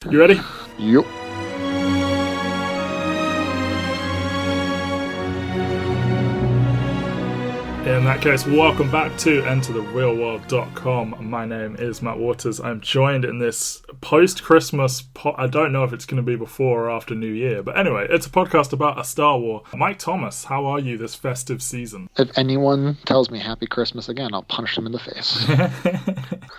You ready? Yep. In that case, welcome back to EnterTheRealWorld.com. My name is Matt Waters. I'm joined in this post-Christmas... I don't know if it's going to be before or after New Year, but anyway, it's a podcast about a Star Wars. Mike Thomas, how are you this festive season? If anyone tells me Happy Christmas again, I'll punch them in the face.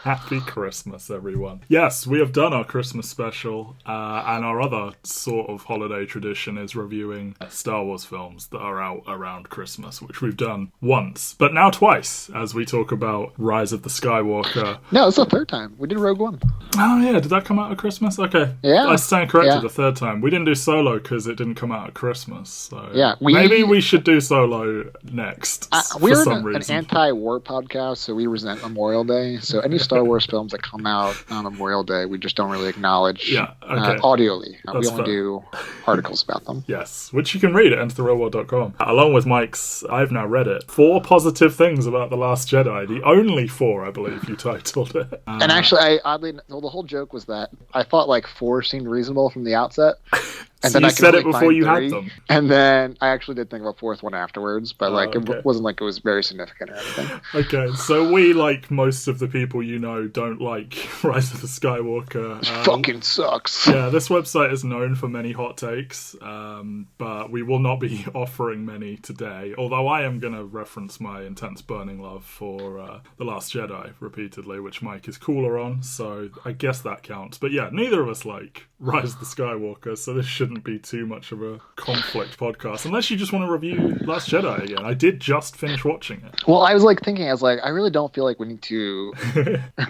Happy Christmas, everyone. Yes, we have done our Christmas special, and our other sort of holiday tradition is reviewing Star Wars films that are out around Christmas, which we've done once, but now twice, as we talk about Rise of the Skywalker. No, it's the third time. We did Rogue One. Oh yeah, did that come out at Christmas? Okay. Yeah. I stand corrected Yeah. the third time. We didn't do Solo because it didn't come out at Christmas, so Yeah, maybe we should do Solo next for We're some an reason. anti-war podcast, so we resent Memorial Day. So any Star Wars films that come out on Memorial Day, we just don't really acknowledge audioly. We That's only fair. do articles about them. Yes, which you can read at EnterTheRealWorld.com. Along with Mike's, I've now read it. 4 positive things about The Last Jedi. The only 4, I believe, you titled it. And actually, the whole joke was that I thought like 4 seemed reasonable from the outset. And So then you I could said it only before find you 3, had them. And then I actually did think of a 4th one afterwards, but okay. It wasn't like it was very significant or anything. Okay, so we, like most of the people you know, don't like Rise of the Skywalker. It fucking sucks. Yeah, this website is known for many hot takes, but we will not be offering many today, although I am going to reference my intense burning love for The Last Jedi repeatedly, which Mike is cooler on, so I guess that counts. But yeah, neither of us like Rise of the Skywalker, so this shouldn't be too much of a conflict podcast, unless you just want to review Last Jedi again. I did just finish watching it. Well, I was thinking, I really don't feel like we need to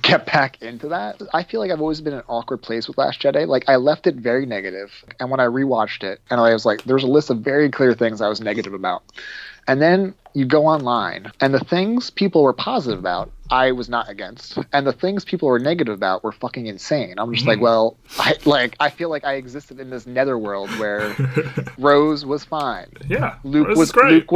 get back into that. I feel like I've always been in an awkward place with Last Jedi. Like, I left it very negative, and when I rewatched it, and I was like, there's a list of very clear things I was negative about. And then you go online, and the things people were positive about, I was not against. And the things people were negative about were fucking insane. I'm just like, well, I feel like I existed in this netherworld where Rose was fine. Yeah, Luke was great.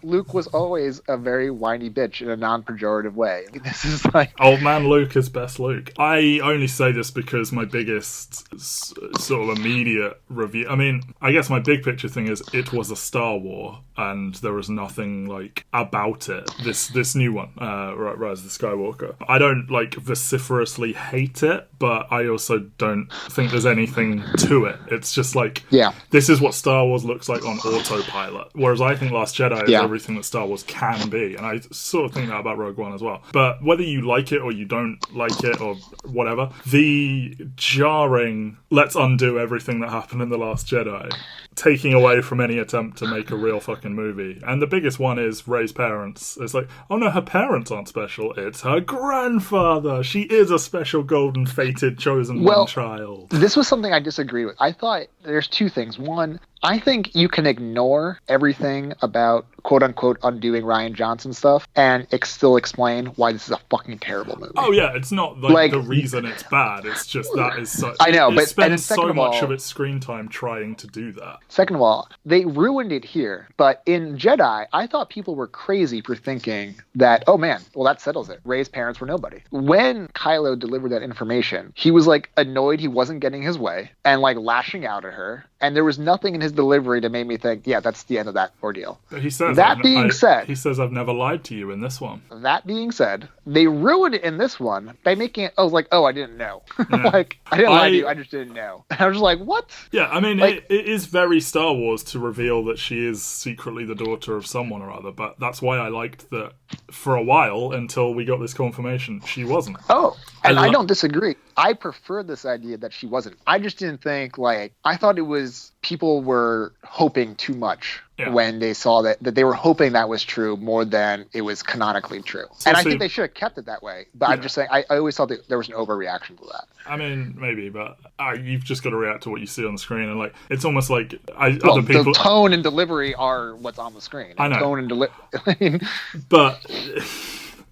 Luke was always a very whiny bitch in a non-pejorative way. This is like Old man Luke is best Luke. I only say this because my biggest sort of immediate review... I mean, I guess my big picture thing is it was a Star Wars, and there was nothing, like, about it. This new one, Rise of the Skywalker. I don't, like, vociferously hate it, but I also don't think there's anything to it. It's just like, this is what Star Wars looks like on autopilot. Whereas I think Last Jedi is everything that Star Wars can be. And I sort of think that about Rogue One as well. But whether you like it or you don't like it or whatever, the jarring, let's undo everything that happened in The Last Jedi, taking away from any attempt to make a real fucking movie. And the biggest one is Rey's parents. It's like, oh no, her parents aren't special. It's her grandfather. She is a special golden fated chosen one child. This was something I disagree with. I thought there's 2 things. One, I think you can ignore everything about quote-unquote undoing Rian Johnson stuff and still explain why this is a fucking terrible movie. Oh yeah, it's not like the reason it's bad. It's just that is such... I know, it but spends second so of all, much of its screen time trying to do that. Second of all, they ruined it here. But in Jedi, I thought people were crazy for thinking that, oh man, well that settles it. Rey's parents were nobody. When Kylo delivered that information, he was like annoyed he wasn't getting his way and like lashing out at her. And there was nothing in his delivery to make me think, yeah, that's the end of that ordeal. But he says, he says, I've never lied to you in this one. That being said, they ruined it in this one by making it, I was like, oh, I didn't know. Yeah. Like, I didn't lie to you, I just didn't know. And I was just like, what? Yeah, I mean, like, it is very Star Wars to reveal that she is secretly the daughter of someone or other, but that's why I liked that for a while, until we got this confirmation, she wasn't. Oh, and I don't disagree. I prefer this idea that she wasn't. I just didn't think, like, I thought it was people were hoping too much when they saw that they were hoping that was true more than it was canonically true. And I think they should have kept it that way. But I'm just saying, I always thought that there was an overreaction to that. I mean, maybe, but you've just got to react to what you see on the screen. And, like, it's almost like other people... The tone and delivery are what's on the screen. I know. Tone and delivery... But...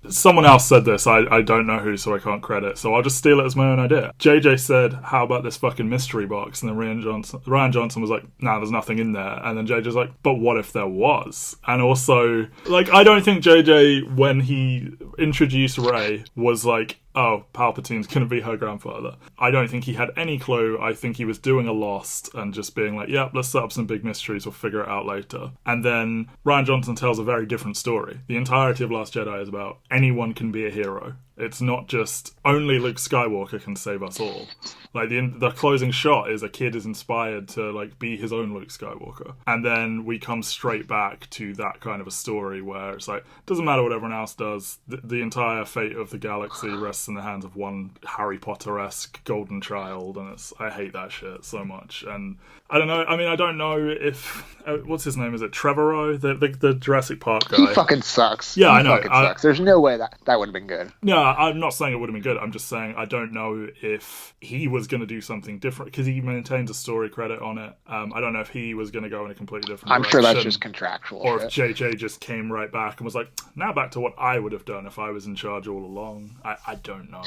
Someone else said this, I don't know who, so I can't credit, so I'll just steal it as my own idea. JJ said, how about this fucking mystery box? And then Rian Johnson was like, nah, there's nothing in there. And then JJ's like, but what if there was? And also, like, I don't think JJ, when he introduced Rey, was like, oh, Palpatine's going to be her grandfather. I don't think he had any clue. I think he was doing a Lost and just being like, yeah, let's set up some big mysteries, we'll figure it out later. And then Rian Johnson tells a very different story. The entirety of Last Jedi is about anyone can be a hero. It's not just only Luke Skywalker can save us all. Like the closing shot is a kid is inspired to like be his own Luke Skywalker, and then we come straight back to that kind of a story where it's like doesn't matter what everyone else does. The entire fate of the galaxy rests in the hands of one Harry Potter-esque golden child, and I hate that shit so much. And I don't know. I mean, I don't know if what's his name? Is it Trevorrow, the Jurassic Park guy? He fucking sucks. Yeah, he I know. Fucking sucks. There's no way that would have been good. Yeah, I'm not saying it would have been good. I'm just saying I don't know if he was going to do something different because he maintains a story credit on it. I don't know if he was going to go in a completely different direction. I'm sure that's just contractual. Or if JJ just came right back and was like, now back to what I would have done if I was in charge all along. I don't know.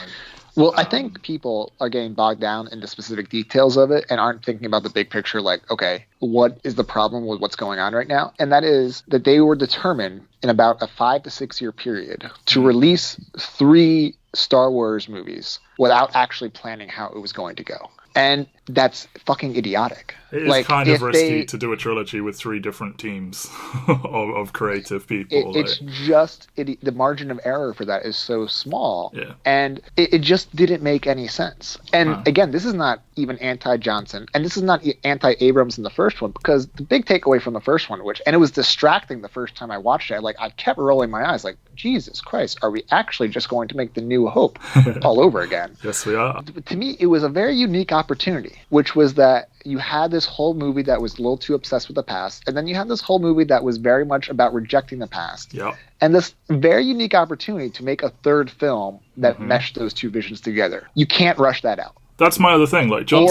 Well, I think people are getting bogged down into specific details of it and aren't thinking about the big picture, like, okay, what is the problem with what's going on right now? And that is that they were determined in about a 5 to 6 year period to release 3 Star Wars movies without actually planning how it was going to go. And that's fucking idiotic. It is kind of risky to do a trilogy with 3 different teams of creative people. It's just the margin of error for that is so small. Yeah. And it just didn't make any sense. And again, this is not even anti-Johnson, and this is not anti-Abrams in the first one, because the big takeaway from the first one, and it was distracting the first time I watched it, I kept rolling my eyes like, Jesus Christ, are we actually just going to make the New Hope all over again? Yes, we are. To me, it was a very unique opportunity, which was that you had this whole movie that was a little too obsessed with the past, and then you had this whole movie that was very much about rejecting the past. Yeah. And this very unique opportunity to make a third film that meshed those two visions together. You can't rush that out. That's my other thing. Like Johnson,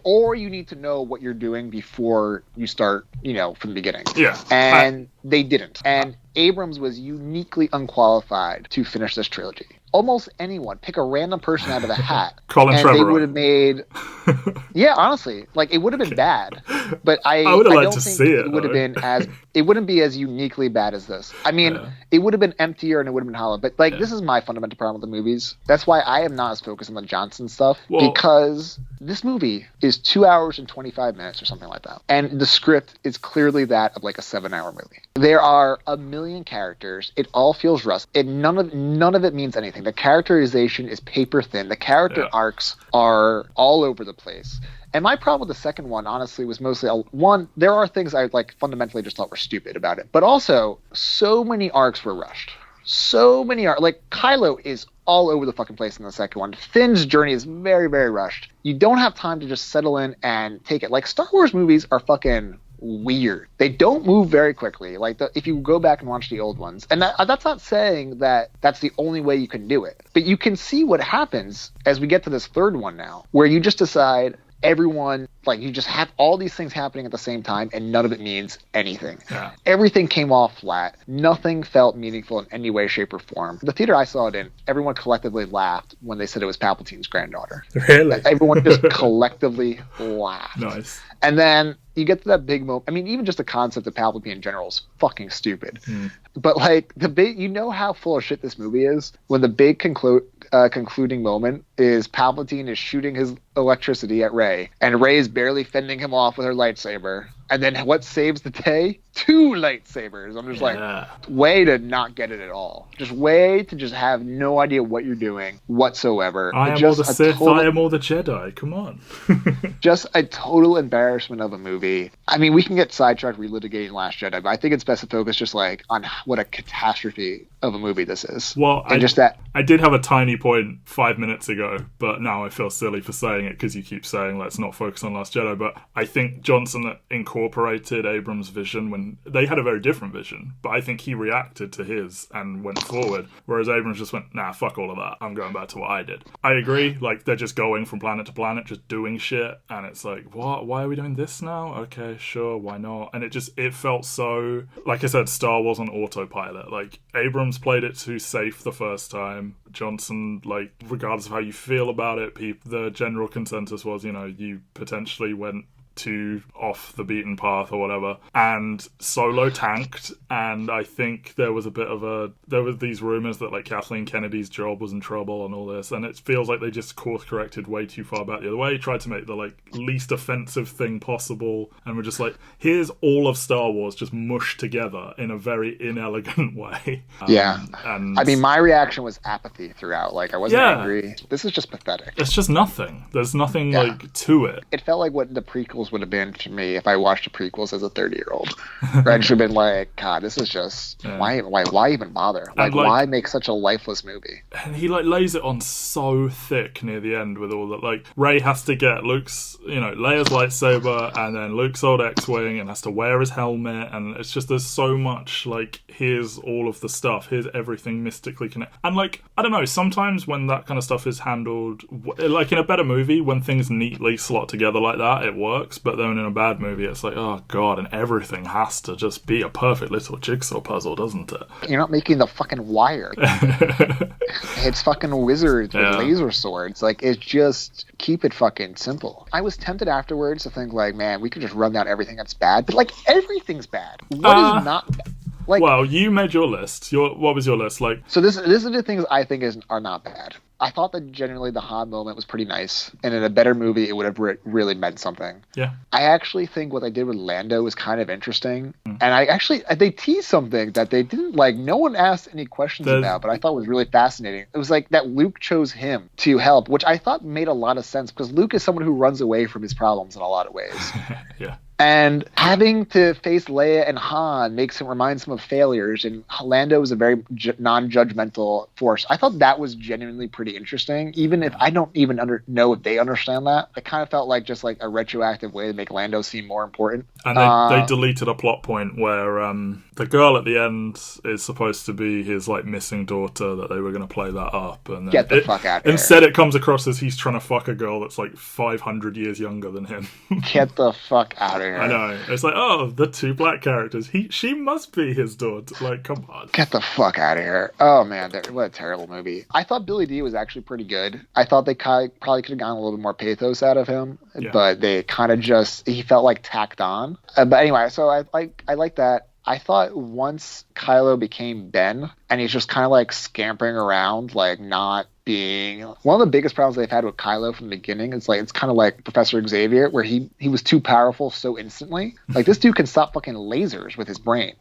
or you need to know what you're doing before you start, from the beginning. Yeah. And they didn't. And Abrams was uniquely unqualified to finish this trilogy. Almost anyone, pick a random person out of a hat, Colin and Trevorrow. They would have made. Yeah, honestly, it would have been bad, but I would have liked don't to think see it. It would have been it wouldn't be as uniquely bad as this. I mean, it would have been emptier and it would have been hollow. But this is my fundamental problem with the movies. That's why I am not as focused on the Johnson stuff, because this movie is 2 hours and 25 minutes or something like that, and the script is clearly that of a 7-hour movie. There are a million characters. It all feels rushed. None of it means anything. The characterization is paper thin. The character arcs are all over the place. And my problem with the second one, honestly, was mostly, one, there are things I fundamentally just thought were stupid about it. But also, so many arcs were rushed. So many arcs. Kylo is all over the fucking place in the second one. Finn's journey is very, very rushed. You don't have time to just settle in and take it. Star Wars movies are fucking weird. They don't move very quickly. If you go back and watch the old ones, and that's not saying that that's the only way you can do it, but you can see what happens as we get to this third one now, where you just decide everyone, you just have all these things happening at the same time and none of it means anything. Yeah. Everything came off flat. Nothing felt meaningful in any way, shape, or form. The theater I saw it in, everyone collectively laughed when they said it was Palpatine's granddaughter. Really? Everyone just collectively laughed. Nice. And then you get to that big moment. I mean, even just the concept of Palpatine in general is fucking stupid. But the big, how full of shit this movie is when the big concluding moment is Palpatine is shooting his electricity at Rey, and Rey is barely fending him off with her lightsaber. And then what saves the day? 2 lightsabers. I'm just way to not get it at all. Just way to just have no idea what you're doing whatsoever. I am all the Sith, I am all the Jedi. Come on. Just a total embarrassment of a movie. I mean, we can get sidetracked relitigating Last Jedi, but I think it's best to focus just on what a catastrophe of a movie this is. Well, I did have a tiny point 5 minutes ago, but now I feel silly for saying it because you keep saying let's not focus on Last Jedi. But I think Johnson incorporated Abrams' vision when they had a very different vision, but I think he reacted to his and went forward, whereas Abrams just went, nah, fuck all of that. I'm going back to what I did. I agree, they're just going from planet to planet, just doing shit, and it's what? Why are we doing this now? Okay, sure, why not? And it felt so, like I said, Star Wars on autopilot. Abrams played it too safe the first time. Johnson, regardless of how you feel about it, the general consensus was, you potentially went too off the beaten path or whatever. And Solo tanked, and I think there was these rumors that like Kathleen Kennedy's job was in trouble and all this, and it feels like they just course corrected way too far back the other way, tried to make the like least offensive thing possible, and we're just like, here's all of Star Wars just mushed together in a very inelegant way. And I mean, my reaction was apathy throughout. Like, I wasn't angry. This is just pathetic. It's just nothing. There's nothing like to it. It felt like what the prequels would have been to me if I watched the prequels as a 30-year-old. I should have been like, God, this is just why even bother? Like, why make such a lifeless movie? And he like lays it on so thick near the end with all that. Like, Rey has to get Luke's, Leia's lightsaber, and then Luke's old X-wing, and has to wear his helmet, and it's just there's so much like, here's all of the stuff, here's everything mystically connected. And like, I don't know, sometimes when that kind of stuff is handled, like in a better movie, when things neatly slot together like that, it works. But then in a bad movie, it's like, oh God, and everything has to just be a perfect little jigsaw puzzle, doesn't it? You're not making the fucking wire. It's fucking wizards with laser swords. Like, it's just, keep it fucking simple. I was tempted afterwards to think like, man, we could just run down everything that's bad. But like, everything's bad. What is not bad? Like, well, you made your list. What was your list? Like, so this is the things I think are not bad. I thought that genuinely the Han moment was pretty nice, and in a better movie, it would have really meant something. Yeah. I actually think what they did with Lando was kind of interesting, and they teased something that they didn't like. No one asked any questions about, but I thought was really fascinating. It was like that Luke chose him to help, which I thought made a lot of sense because Luke is someone who runs away from his problems in a lot of ways. Yeah. And having to face Leia and Han reminds him of failures, and Lando is a very non-judgmental force. I thought that was genuinely pretty interesting, even if I don't even know if they understand that. It kind of felt like just like a retroactive way to make Lando seem more important. And they deleted a plot point where the girl at the end is supposed to be his like missing daughter, that they were going to play that up. And get the fuck out of here. Instead, it comes across as he's trying to fuck a girl that's like 500 years younger than him. Get the fuck out of here. I know. It's like, oh, the two black characters. She must be his daughter. Like, come on. Get the fuck out of here. Oh, man. What a terrible movie. I thought Billy D was actually pretty good. I thought they probably could have gotten a little bit more pathos out of him. Yeah. But they kind of he felt like tacked on. But anyway, so I like that. I thought once Kylo became Ben, and he's just kind of like scampering around, like not being one of the biggest problems they've had with Kylo from the beginning. It's like, it's kind of like Professor Xavier, where he was too powerful so instantly. Like, this dude can stop fucking lasers with his brain.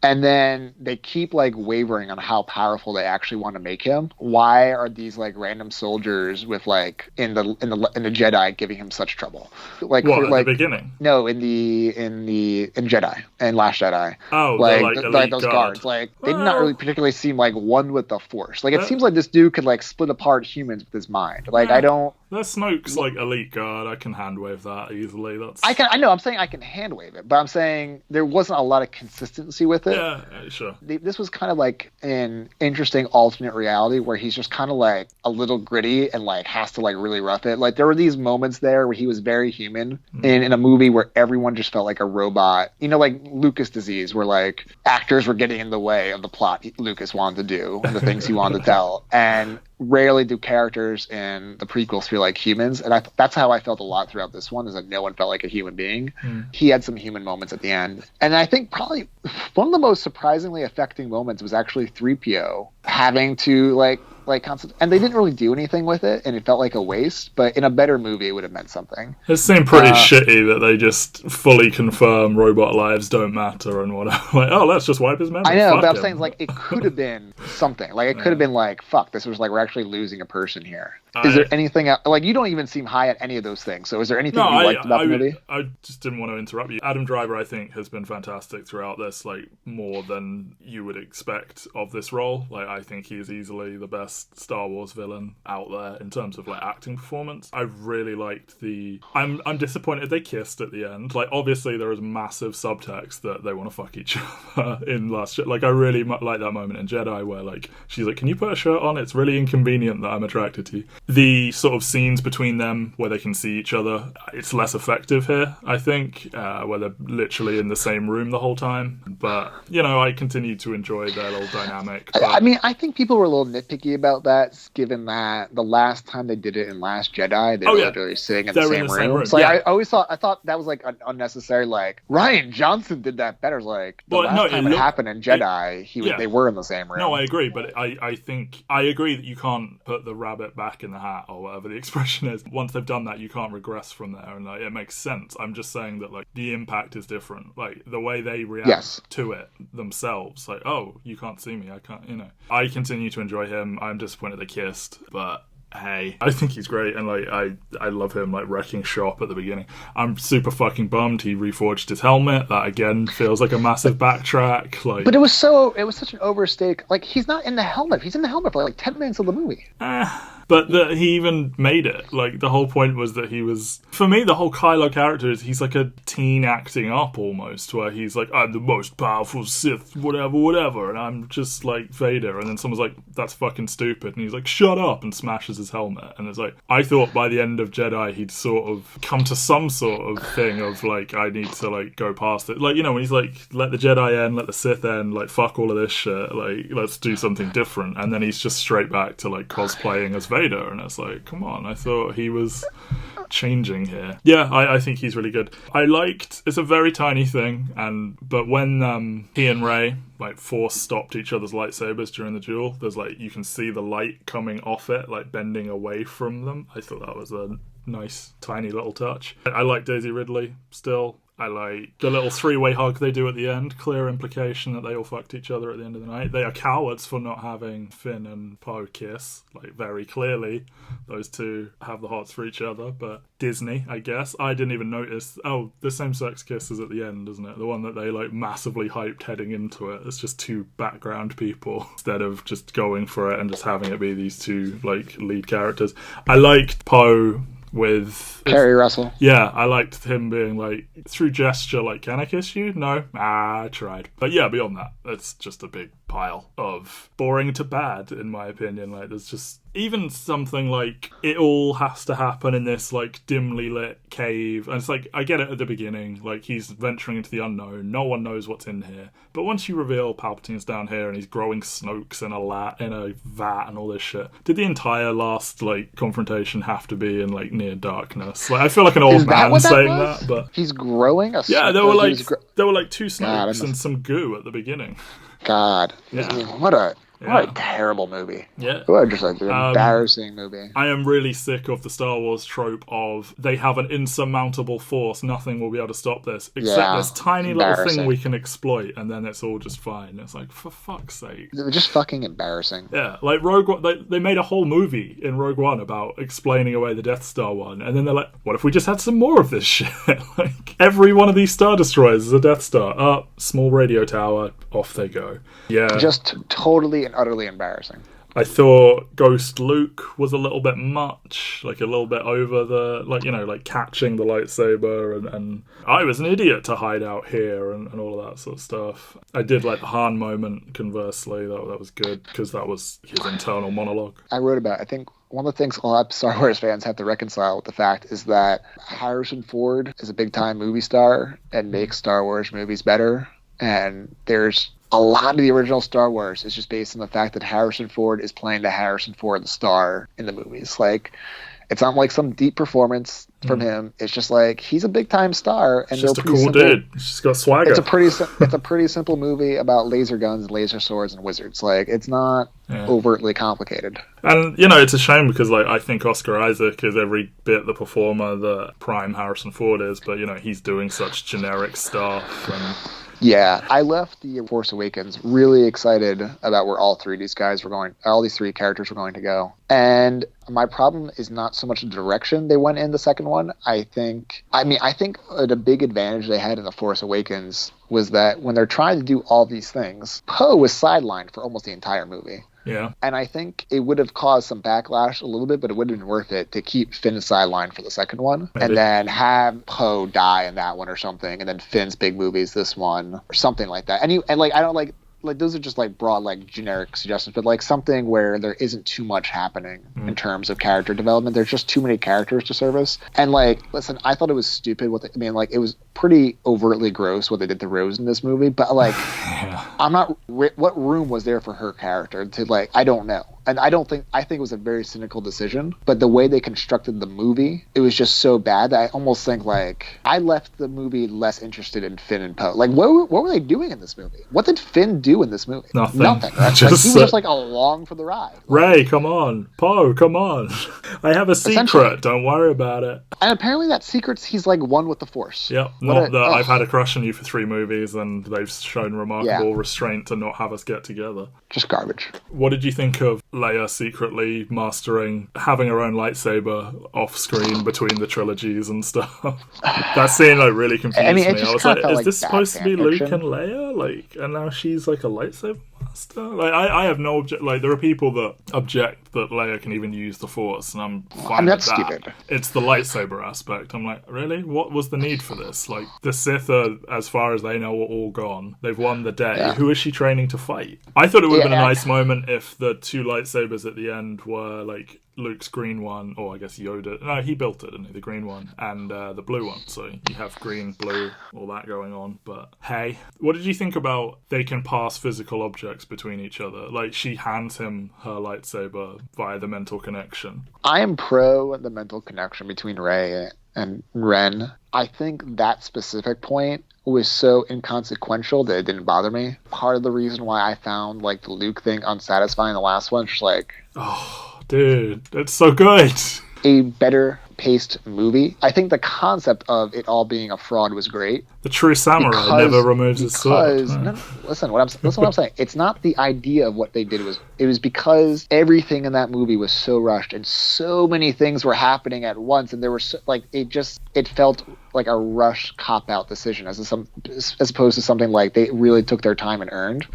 And then they keep like wavering on how powerful they actually want to make him. Why are these like random soldiers with like in the Jedi giving him such trouble? Like, what, at the beginning? No, in Jedi and Last Jedi. Oh, like those guards. Like, they did not really particularly seem like one with the Force. Like, it seems like this dude could like split apart humans with his mind. Like, I don't. There's Snoke's like elite guard. I can hand wave that easily. I know. I'm saying I can hand wave it, but I'm saying there wasn't a lot of consistency with it. Yeah, sure. This was kind of like an interesting alternate reality where he's just kind of like a little gritty and like has to like really rough it. Like, there were these moments there where he was very human in a movie where everyone just felt like a robot. You know, like Lucas disease, where like actors were getting in the way of the plot Lucas wanted to do and the things he wanted to tell. And rarely do characters in the prequels feel like humans, and that's how I felt a lot throughout this one, is that no one felt like a human being. He had some human moments at the end, and I think probably one of the most surprisingly affecting moments was actually 3PO having to and they didn't really do anything with it, and it felt like a waste, but in a better movie it would have meant something. It seemed pretty shitty that they just fully confirm robot lives don't matter and whatever. Like, oh, let's just wipe his memory. I know, but I'm saying, like, it could have been something. Like, it could have been like, fuck, this was like, we're actually losing a person here. Is there anything else? Like, you don't even seem high at any of those things, so is there anything you liked about the movie? I just didn't want to interrupt you. Adam Driver, I think, has been fantastic throughout this, like, more than you would expect of this role. Like, I think he is easily the best Star Wars villain out there in terms of like acting performance. I really liked I'm disappointed they kissed at the end. Like, obviously there is massive subtext that they want to fuck each other in Last Jedi. Like, I really like that moment in Jedi where like she's like, can you put a shirt on? It's really inconvenient that I'm attracted to you. the sort of scenes between them where they can see each other, it's less effective here, I think, where they're literally in the same room the whole time. But, you know, I continue to enjoy their little dynamic. But... I mean, I think people were a little nitpicky about that, given that the last time they did it in Last Jedi, they were literally sitting in the same room. So I thought that was like an unnecessary, like, Rian Johnson did that better. Like, the last time it happened in Jedi, they were in the same room. No, I agree, but I think I agree that you can't put the rabbit back in the hat, or whatever the expression is. Once they've done that, you can't regress from there, and like, it makes sense. I'm just saying that like the impact is different, like the way they react to it themselves. Like, oh, you can't see me, I can't, you know. I continue to enjoy him. I'm disappointed they kissed, but hey, I think he's great, and like I love him like wrecking shop at the beginning. I'm super fucking bummed he reforged his helmet. That again feels like a massive backtrack. Like, but it was such an overstated. Like, he's not in the helmet. He's in the helmet for like 10 minutes of the movie. But he even made it. Like, the whole point was that he was... For me, the whole Kylo character is he's like a teen acting up almost, where he's like, I'm the most powerful Sith, whatever, and I'm just like Vader. And then someone's like, that's fucking stupid. And he's like, shut up, and smashes his helmet. And it's like, I thought by the end of Jedi, he'd sort of come to some sort of thing of like, I need to like go past it. Like, you know, when he's like, let the Jedi end, let the Sith end, like, fuck all of this shit, like, let's do something different. And then he's just straight back to like cosplaying as Vader, and it's like, come on, I thought he was changing here. Yeah, I think he's really good. I liked, it's a very tiny thing, but when he and Rey like force stopped each other's lightsabers during the duel, there's like, you can see the light coming off it, like bending away from them. I thought that was a nice tiny little touch. I like Daisy Ridley still. I like the little three-way hug they do at the end. Clear implication that they all fucked each other at the end of the night. They are cowards for not having Finn and Poe kiss. Like, very clearly, those two have the hots for each other. But Disney, I guess. I didn't even notice. Oh, the same-sex kiss is at the end, isn't it? The one that they, like, massively hyped heading into it. It's just two background people instead of just going for it and just having it be these two, like, lead characters. I liked Poe with Kerry Russell. Yeah, I liked him being like, through gesture, like, can I kiss you? No? I tried. But yeah, beyond that, it's just a big pile of boring to bad, in my opinion. Like, there's just even something like, it all has to happen in this like dimly lit cave, and it's like, I get it at the beginning, like, he's venturing into the unknown, no one knows what's in here, but once you reveal Palpatine's down here and he's growing Snokes in a vat and all this shit, did the entire last like confrontation have to be in like near darkness? Like, I feel like an old man saying that, but he's growing there were like two Snokes and some goo at the beginning. God, what a terrible movie. Yeah. What just like an embarrassing movie. I am really sick of the Star Wars trope of they have an insurmountable force, nothing will be able to stop this, except this tiny little thing we can exploit, and then it's all just fine. It's like, for fuck's sake. They're just fucking embarrassing. Yeah, like Rogue One, they made a whole movie in Rogue One about explaining away the Death Star one, and then they're like, what if we just had some more of this shit? Like, every one of these Star Destroyers is a Death Star. Up, small radio tower, off they go. Yeah. Just totally and utterly embarrassing. I thought Ghost Luke was a little bit much, like a little bit over the, like, you know, like catching the lightsaber, and I was an idiot to hide out here and all of that sort of stuff. I did like the Han moment, conversely, that was good, because that was his internal monologue. I wrote about, I think, one of the things a lot of Star Wars fans have to reconcile with the fact is that Harrison Ford is a big-time movie star and makes Star Wars movies better, and there's a lot of the original Star Wars is just based on the fact that Harrison Ford is playing the Harrison Ford the star in the movies. Like, it's not like some deep performance from him. It's just like, he's a big time star, and it's just a cool dude. He's just got swagger. It's a pretty simple movie about laser guns, laser swords, and wizards. Like, it's not overtly complicated. And you know, it's a shame because like, I think Oscar Isaac is every bit the performer that prime Harrison Ford is, but you know, he's doing such generic stuff. And yeah, I left the Force Awakens really excited about where all these three characters were going to go. And my problem is not so much the direction they went in the second one. I think the big advantage they had in the Force Awakens was that when they're trying to do all these things, Poe was sidelined for almost the entire movie. Yeah. And I think it would have caused some backlash a little bit, but it would have been worth it to keep Finn sidelined for the second one. Maybe. And then have Poe die in that one or something, and then Finn's big movies this one or something like that. And I don't like like those are just like broad, like generic suggestions, but like something where there isn't too much happening in terms of character development. There's just too many characters to service. And like, listen, I thought it was stupid like it was pretty overtly gross what they did to Rose in this movie, but like, I'm not, what room was there for her character to like, I don't know. And I think it was a very cynical decision, but the way they constructed the movie, it was just so bad that I almost think like I left the movie less interested in Finn and Poe. Like what were they doing in this movie? What did Finn do in this movie? Nothing. Right? Like, he was just like along for the ride. Ray, come on. Poe, come on. I have a secret. Don't worry about it. And apparently that secret's he's like one with the Force. Yep. I've had a crush on you for 3 movies and they've shown remarkable restraint to not have us get together. Just garbage. What did you think of Leia secretly mastering, having her own lightsaber off screen between the trilogies and stuff? That scene like really confused me. I was like, is this supposed to be Luke and Leia? Like, and now she's like a lightsaber master? Like, I have no object. Like, there are people that object that Leia can even use the Force, and I'm fine with that. Stupid. It's the lightsaber aspect. I'm like, really? What was the need for this? Like, the Sith are, as far as they know, are all gone. They've won the day. Yeah. Who is she training to fight? I thought it would have been a nice moment if the 2 lightsabers at the end were like Luke's green one, or I guess Yoda. No, he built it, didn't he? The green one and the blue one. So you have green, blue, all that going on. But hey, what did you think about they can pass physical objects between each other? Like she hands him her lightsaber via the mental connection. I am pro the mental connection between Rey and Ren. I think that specific point was so inconsequential that it didn't bother me. Part of the reason why I found like the Luke thing unsatisfying the last one, just like, oh, dude, that's so good. A better paced movie. I think the concept of it all being a fraud was great. The true samurai never removes his sword. Listen what I'm saying. It's not the idea of what they did. It was because everything in that movie was so rushed and so many things were happening at once, and there were it felt like a rushed cop-out decision as opposed to something like they really took their time and earned.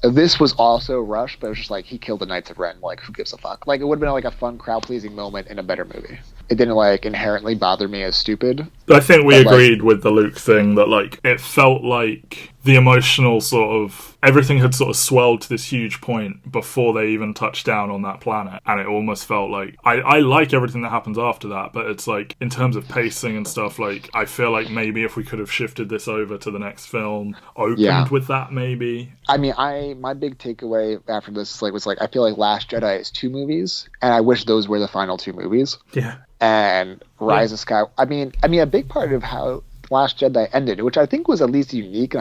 This was also rushed, but it was just like he killed the Knights of Ren. Like, who gives a fuck? Like, it would have been like a fun, crowd-pleasing moment in a better movie. It didn't like inherently bother me as stupid. I think we agreed with the Luke thing that like it felt like the emotional sort of everything had sort of swelled to this huge point before they even touched down on that planet, and it almost felt like I like everything that happens after that, but it's like in terms of pacing and stuff, like I feel like maybe if we could have shifted this over to the next film, opened with that maybe. I mean, my big takeaway after this was I feel like Last Jedi is 2 movies, and I wish those were the final 2 movies. Yeah. And Rise of Skywalker. I mean, a big part of how Last Jedi ended, which I think was at least unique,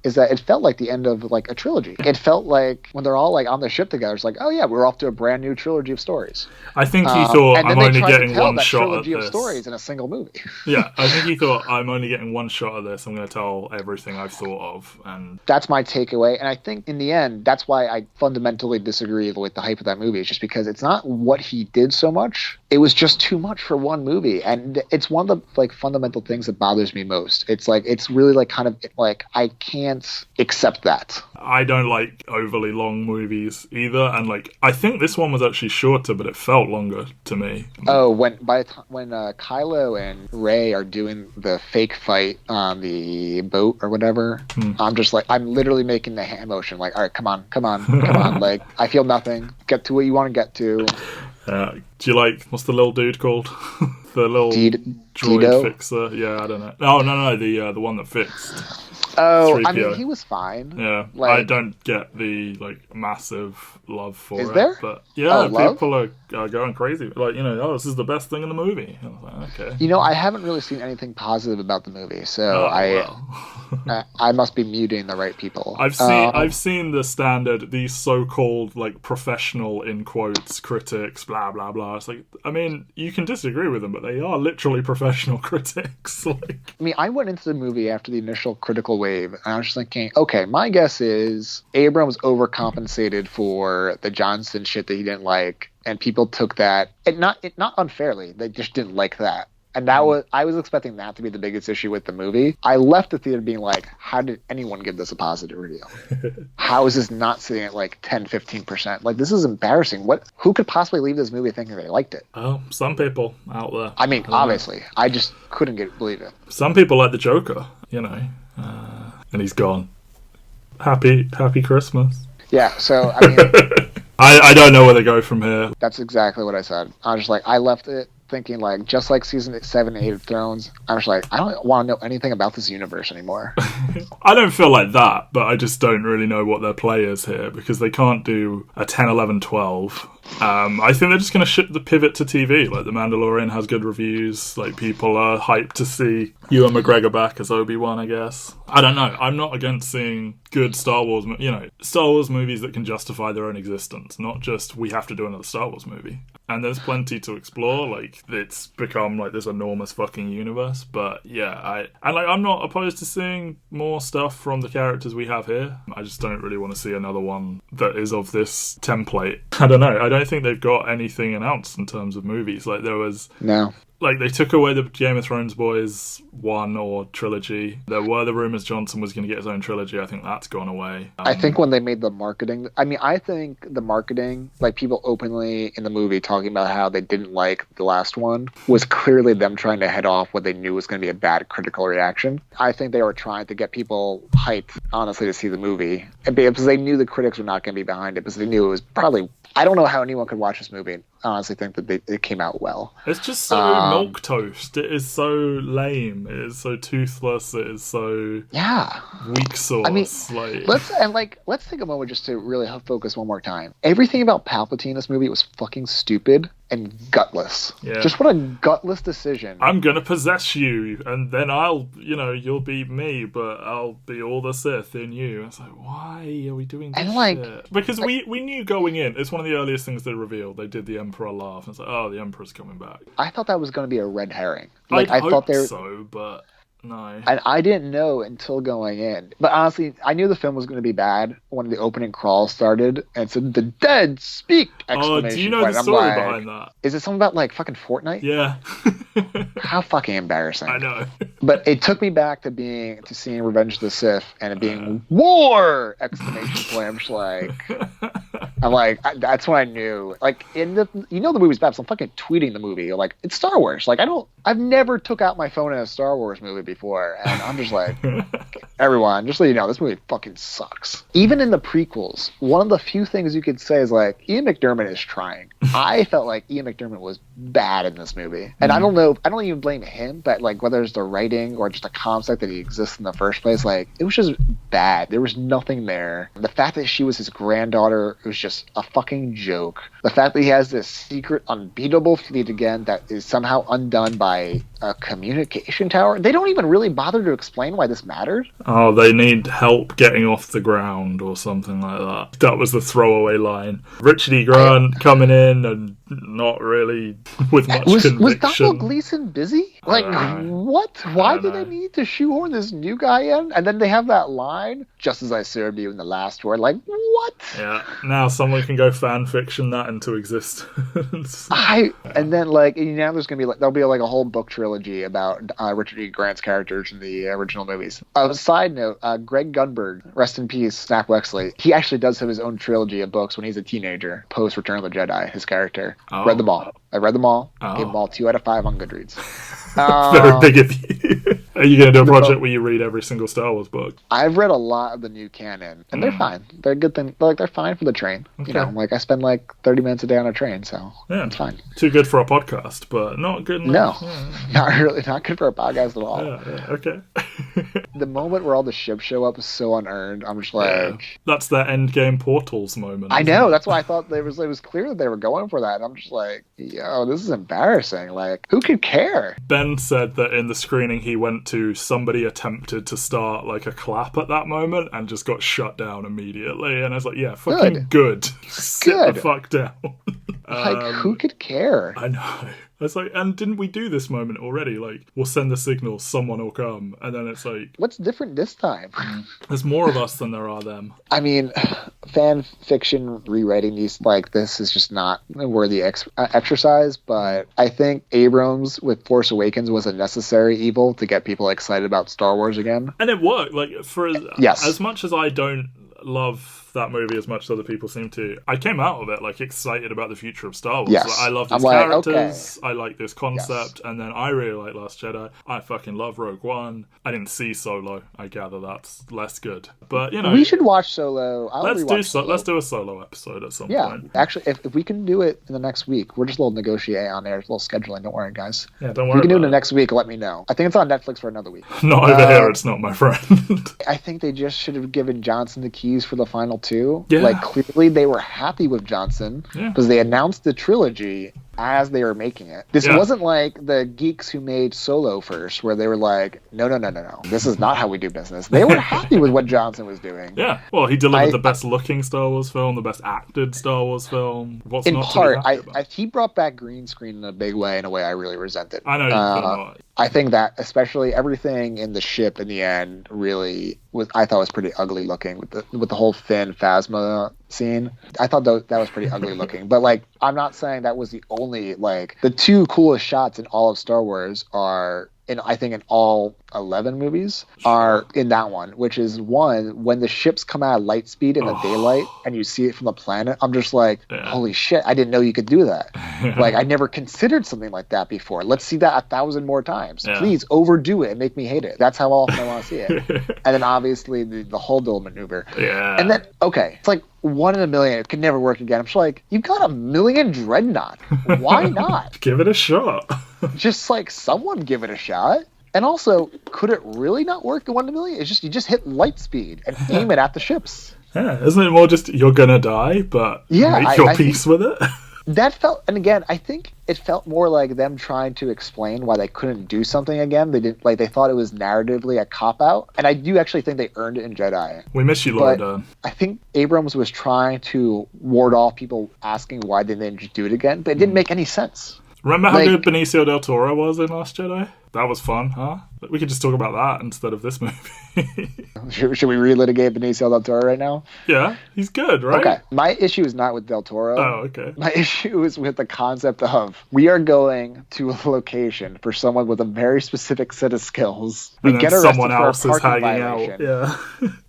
is that it felt like the end of like a trilogy. It felt like when they're all like on the ship together, it's like, oh yeah, we're off to a brand new trilogy of stories. I think he thought I'm only getting one shot at trilogy this. Of stories in a single movie. Yeah, I think he thought I'm only getting one shot at this. I'm going to tell everything I've thought of, and that's my takeaway. And I think in the end, that's why I fundamentally disagree with the hype of that movie. It's just because it's not what he did so much. It was just too much for one movie, and it's one of the like fundamental things that bothers me most. It's like it's really like kind of like I can't accept that. I don't like overly long movies either, and like I think this one was actually shorter, but it felt longer to me. Oh, when Kylo and Rey are doing the fake fight on the boat or whatever, I'm just like I'm literally making the hand motion, like, all right, come on, like I feel nothing. Get to what you want to get to. Do you like what's the little dude called? The little droid fixer? Yeah, I don't know. Oh no, the one that fixed. Oh, 3PO. I mean, he was fine. Yeah, I don't get the like massive love for it. Is there? But yeah, people are going crazy. Like, this is the best thing in the movie. I was like, okay. I haven't really seen anything positive about the movie, so I must be muting the right people. I've seen the standard, these so-called like professional in quotes critics, blah blah blah. It's like, I mean, you can disagree with them, but they are literally professional critics. Like, I mean, I went into the movie after the initial critical wave, and I was just thinking, okay, my guess is Abrams overcompensated for the Johnson shit that he didn't like, and people took that, and not unfairly, they just didn't like that. And I was expecting that to be the biggest issue with the movie. I left the theater being like, how did anyone give this a positive review? How is this not sitting at like 10-15%? Like, this is embarrassing. Who could possibly leave this movie thinking they liked it? Oh, some people out there. I mean, obviously. I just couldn't believe it. Some people like the Joker, and he's gone. Happy Christmas. Yeah, so, I mean... I don't know where they go from here. That's exactly what I said. I was just like, I left it thinking, like, just like season 7 and 8 of Thrones, I was like, I don't want to know anything about this universe anymore. I don't feel like that, but I just don't really know what their play is here, because they can't do a 10, 11, 12. I think they're just going to pivot to TV. Like, The Mandalorian has good reviews. Like, people are hyped to see Ewan McGregor back as Obi-Wan, I guess. I don't know. I'm not against seeing good Star Wars, Star Wars movies that can justify their own existence, not just we have to do another Star Wars movie. And there's plenty to explore. Like, it's become like this enormous fucking universe. But yeah, I'm not opposed to seeing more stuff from the characters we have here. I just don't really want to see another one that is of this template. I don't know. I don't think they've got anything announced in terms of movies. Like, there was... No. Like, they took away the Game of Thrones boys one or trilogy. There were the rumours Johnson was going to get his own trilogy. I think that's gone away. I think when they made the marketing... I think the marketing, like, people openly in the movie talking about how they didn't like the last one, was clearly them trying to head off what they knew was going to be a bad critical reaction. I think they were trying to get people hyped, honestly, to see the movie. Because they knew the critics were not going to be behind it, because they knew it was probably... I don't know how anyone could watch this movie and honestly think that it came out well. It's just so milquetoast. It is so lame. It is so toothless. It is so weak sauce. I mean, let's take a moment just to really focus one more time. Everything about Palpatine in this movie was fucking stupid and gutless. Yeah. Just what a gutless decision. I'm gonna possess you, and then you'll be me, but I'll be all the Sith in you. It's like, why are we doing this shit? Because we knew going in, it's one of the earliest things they revealed. They did the Emperor laugh, and it's like, oh, the Emperor's coming back. I thought that was going to be a red herring. I thought so, but... No. And I didn't know until going in. But honestly, I knew the film was going to be bad when the opening crawl started and said, "The dead speak!" Oh, do you know the story behind that? Is it something about, like, fucking Fortnite? Yeah. How fucking embarrassing. I know. But it took me back to seeing Revenge of the Sith and it being war! Exclamation point. I'm like, that's when I knew. Like, the movie's bad, so I'm fucking tweeting the movie. Like, it's Star Wars. Like, I've never took out my phone in a Star Wars movie before, and I'm just like, everyone, just so you know, this movie fucking sucks. Even in the prequels, one of the few things you could say is, like, Ian McDiarmid is trying. I felt like Ian McDiarmid was bad in this movie. And I don't even blame him, but, like, whether it's the writing or just the concept that he exists in the first place, like, it was just bad. There was nothing there. The fact that she was his granddaughter was just a fucking joke. The fact that he has this secret unbeatable fleet again that is somehow undone by a communication tower. They don't even really bother to explain why this mattered. Oh, they need help getting off the ground or something like that. That was the throwaway line. Richard E. Grant coming in and not really with much conviction. Was Donald Gleason busy? Like, what? Why did they need to shoehorn this new guy in? And then they have that line, "Just as I served you in the last word." Like, what? Yeah. Now someone can go fan fiction that into existence. And then, like, now there's gonna be, like, there'll be, like, a whole book trilogy about Richard E. Grant's characters in the original movies. Side note, Greg Gunberg, rest in peace, Snap Wexley, he actually does have his own trilogy of books when he's a teenager, post Return of the Jedi, his character. Oh. Read them all. I read them all. Gave them all 2 out of 5 on Goodreads. Very big of you. Are you going to do a project where you read every single Star Wars book? I've read a lot of the new canon, and they're fine. They're a good thing. Like, they're fine for the train. Okay. Like, I spend like 30 minutes a day on a train, so it's fine. Too good for a podcast, but not good enough. No, not really. Not good for a podcast at all. Okay. The moment where all the ships show up is so unearned. I'm just like... That's their endgame Portals moment. I know. That's why I thought it was clear that they were going for that. And I'm just like, yo, this is embarrassing. Like, who could care? Ben said that in the screening he went to, somebody attempted to start, like, a clap at that moment and just got shut down immediately. And I was like, yeah, fucking good. Sit the fuck down. Like, who could care? I know. It's like, and didn't we do this moment already? Like, we'll send the signal, someone will come, and then it's like... What's different this time? There's more of us than there are them. I mean, fan fiction rewriting these like this is just not a worthy exercise, but I think Abrams with Force Awakens was a necessary evil to get people excited about Star Wars again. And it worked. Like, for as much as I don't love that movie as much as other people seem to. I came out of it like excited about the future of Star Wars. Yes. Like, I love these characters. Okay. I like this concept. Yes. And then I really like Last Jedi. I fucking love Rogue One. I didn't see Solo. I gather that's less good. But, you know. We should watch Solo. Let's do a Solo episode at some point. Yeah. Actually, if we can do it in the next week, we're just a little negotiating on there. A little scheduling. Don't worry, guys. Yeah, don't worry. If we can do it the next week, let me know. I think it's on Netflix for another week. Not over here, it's not, my friend. I think they just should have given Johnson the keys for the final two. Yeah. Like, clearly they were happy with Johnson because they announced the trilogy as they were making it. This wasn't like the geeks who made Solo first, where they were like, no. This is not how we do business. They were happy with what Johnson was doing. Yeah. Well, he delivered the best looking Star Wars film, the best acted Star Wars film. What's in not part, to be happy about? he brought back green screen in a big way, in a way I really resented. I know you not. I think that especially everything in the ship in the end really I thought was pretty ugly looking with the whole Finn Phasma scene. I thought that was pretty ugly looking. But like, I'm not saying that was the only, like, the two coolest shots in all of Star Wars are I think in all 11 movies are in that one, which is one when the ships come out of light speed in the daylight and you see it from the planet. I'm just like, holy shit, I didn't know you could do that. Like, I never considered something like that before. Let's see that 1,000 more times. Please overdo it and make me hate it. That's how often I want to see it. And then obviously the Huldol maneuver. Yeah. And then, okay, it's like 1 in a million. It could never work again. I'm just like, you've got 1 million dreadnought. Why not? Give it a shot. Just like someone give it a shot. And also, could it really not work in 1 in a million? It's just you just hit light speed and aim it at the ships. Yeah, isn't it more just you're gonna die, but make your peace with it? That felt, and again, I think it felt more like them trying to explain why they couldn't do something again. They didn't, like, they thought it was narratively a cop out, and I do actually think they earned it in Jedi. We miss you, Laura. I think Abrams was trying to ward off people asking why they didn't just do it again, but it didn't make any sense. Remember how good Benicio del Toro was in Last Jedi? That was fun, huh? We could just talk about that instead of this movie. Should we re-litigate Benicio del Toro right now? Yeah, he's good, right? Okay. My issue is not with del Toro. Oh, okay. My issue is with the concept of we are going to a location for someone with a very specific set of skills. We get arrested someone else for a parking violation. Yeah.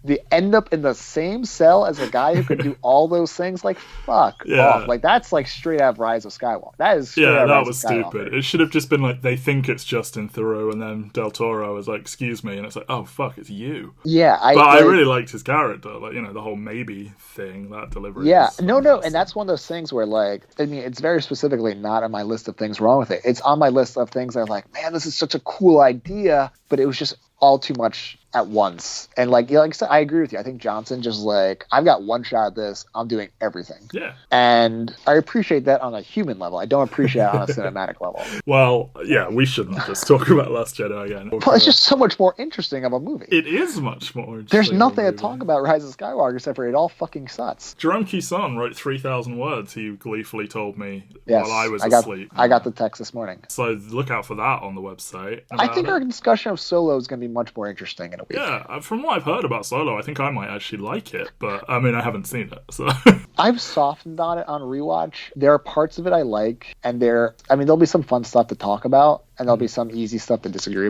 They end up in the same cell as a guy who could do all those things. Like, fuck off. Like, that's like straight out Rise of Skywalker. That is straight out that Rise was of Skywalker. Stupid. It should have just been like, they think it's Justin Theroux, and then del Toro is like, excuse me, and it's like, oh fuck, it's you. Yeah, I really liked his character, like, you know, the whole maybe thing, that delivery. Yeah, no, and that's one of those things where, like, I mean, it's very specifically not on my list of things wrong with it. It's on my list of things that I'm like, man, this is such a cool idea, but it was just all too much at once. And like I said, I agree with you. I think Johnson just like, I've got one shot at this. I'm doing everything. Yeah. And I appreciate that on a human level. I don't appreciate it on a cinematic level. Well, yeah, we shouldn't just talk about Last Jedi again. Well, it's just so much more interesting of a movie. It is much more interesting. There's nothing to talk about Rise of Skywalker except for it all fucking sucks. Jerome Kison wrote 3,000 words, he gleefully told me while I was asleep. I got the text this morning. So look out for that on the website. I think our discussion of Solo is going to be much more interesting in a week. Yeah, from what I've heard about Solo, I think I might actually like it, but I mean, I haven't seen it, so. I've softened on it on rewatch. There are parts of it I like, and there'll be some fun stuff to talk about, and there'll be some easy stuff to disagree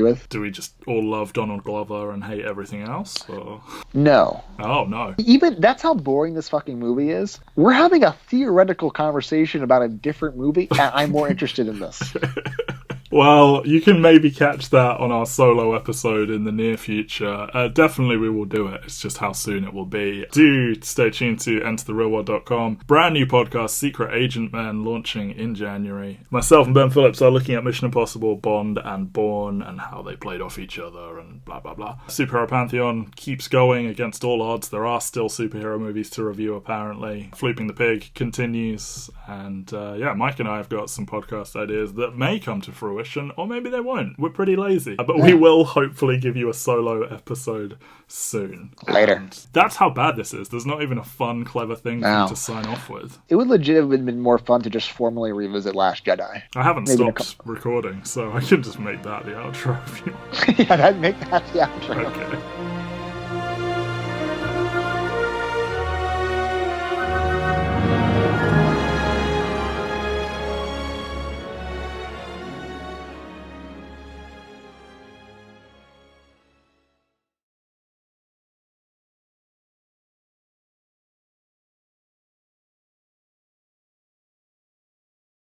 with. Do we just all love Donald Glover and hate everything else? Or? No. Oh, no. Even, that's how boring this fucking movie is. We're having a theoretical conversation about a different movie, and I'm more interested in this. Well, you can maybe catch that on our Solo episode in the near future. Definitely we will do it. It's just how soon it will be. Do stay tuned to entertherealworld.com. Brand new podcast, Secret Agent Men, launching in January. Myself and Ben Phillips are looking at Mission Impossible, Bond, and Bourne, and how they played off each other, and blah, blah, blah. Superhero Pantheon keeps going against all odds. There are still superhero movies to review, apparently. Flooping the Pig continues. And Mike and I have got some podcast ideas that may come to fruition, or maybe they won't. We're pretty lazy. But we will hopefully give you a Solo episode soon. Later. And that's how bad this is. There's not even a fun, clever thing to sign off with. It would legit have been more fun to just formally revisit Last Jedi. I haven't stopped recording, so I can just make that the outro if you want. Yeah, make that the outro. Okay.